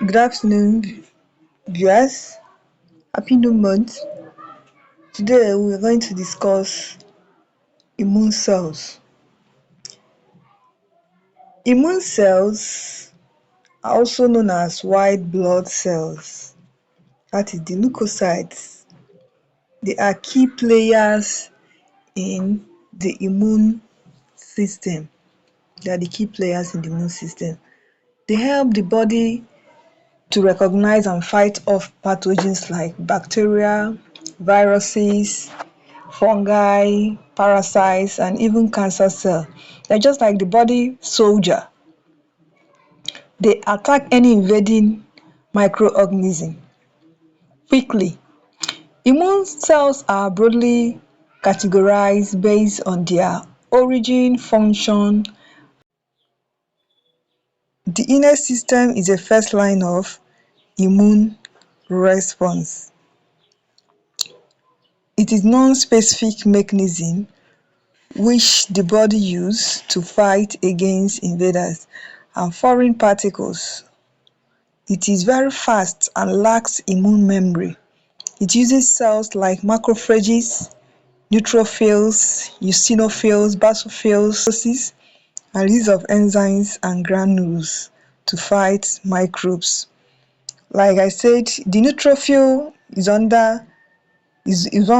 Good afternoon, viewers. Happy New Month. Today we are going to discuss immune cells. Immune cells are also known as white blood cells, that is the leukocytes. They are key players in the immune system. They are the key players in the immune system. They help the body to recognize and fight off pathogens like bacteria, viruses, fungi, parasites, and even cancer cells. They're just like the body soldier. They attack any invading microorganism quickly. Immune cells are broadly categorized based on their origin, function. The innate system is the first line of immune response. It is non-specific mechanism which the body uses to fight against invaders and foreign particles. It is very fast and lacks immune memory. It uses cells like macrophages, neutrophils, eosinophils, basophils, and release of enzymes and granules to fight microbes. Like I said, the neutrophil is one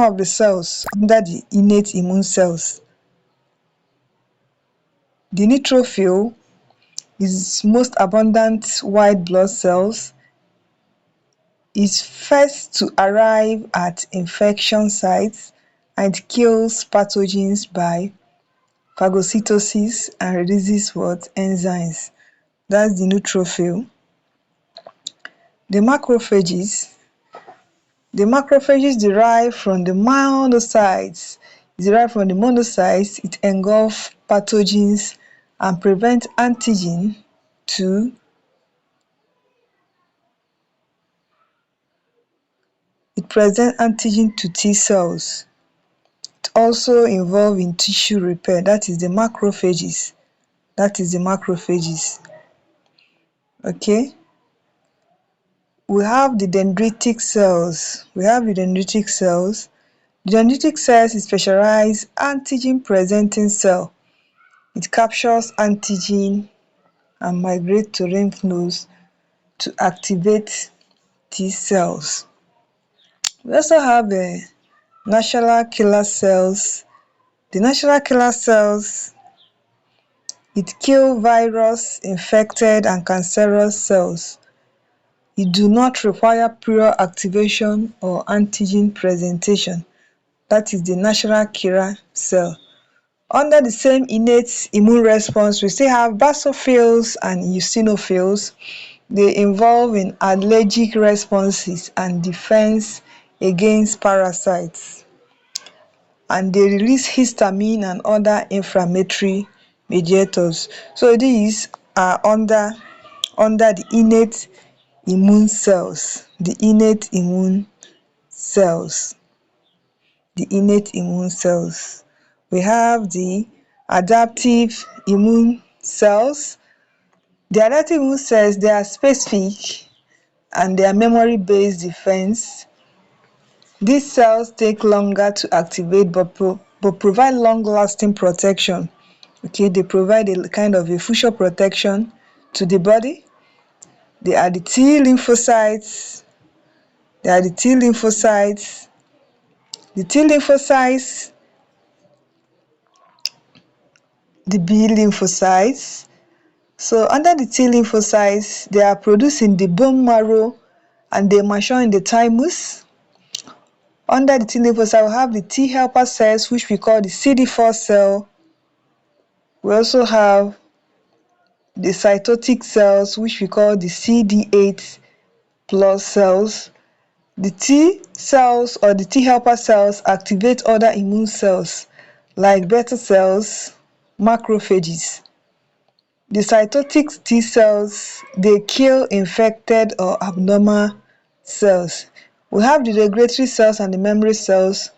of the cells under the innate immune cells. The neutrophil is most abundant white blood cells, is first to arrive at infection sites and kills pathogens by phagocytosis and releases what? Enzymes. That's the neutrophil. The macrophages. The macrophages derive from the monocytes. It engulfs pathogens and prevents antigen to T cells. It also involved in tissue repair. That is the macrophages. Okay. We have the dendritic cells. The dendritic cells is specialized antigen presenting cell. It captures antigen and migrates to lymph nodes to activate T cells. We also have natural killer cells. The natural killer cells, it kills virus, infected and cancerous cells. It do not require prior activation or antigen presentation. That is the natural killer cell. Under the same innate immune response, we still have basophils and eosinophils. They involve in allergic responses and defense against parasites. And they release histamine and other inflammatory mediators. So these are under the innate immune cells. The innate immune cells. We have the adaptive immune cells. The adaptive immune cells, they are specific and they are memory-based defense. These cells take longer to activate but provide long-lasting protection. Okay, they provide a kind of a future protection to the body. They are the T lymphocytes. The T lymphocytes, the B lymphocytes. So under the T lymphocytes, they are produced in the bone marrow and they mature in the thymus. Under the T lymphocyte, we have the T helper cells, which we call the CD4 cell. We also have the cytotic cells, which we call the CD8 plus cells. The T cells or the T helper cells activate other immune cells like beta cells, macrophages. The cytotic T cells, they kill infected or abnormal cells. We have the regulatory cells and the memory cells.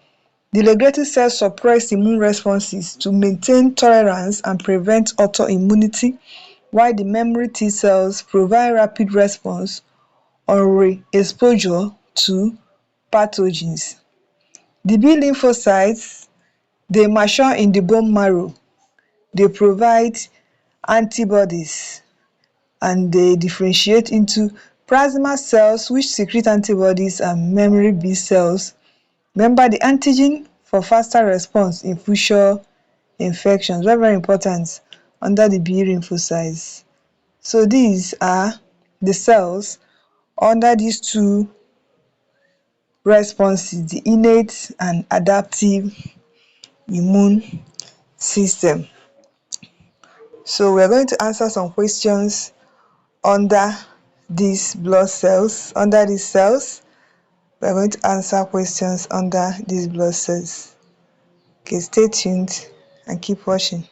The regulatory cells suppress immune responses to maintain tolerance and prevent autoimmunity, while the memory T cells provide rapid response on re-exposure to pathogens. The B lymphocytes, they mature in the bone marrow. They provide antibodies and they differentiate into plasma cells which secrete antibodies and memory B cells. Remember the antigen for faster response in future infections, very very important under the B lymphocytes. So these are the cells under these two responses, the innate and adaptive immune system. So we're going to answer some questions under these blood cells. Under these cells, we're going to answer questions under these blood cells. Okay, stay tuned and keep watching.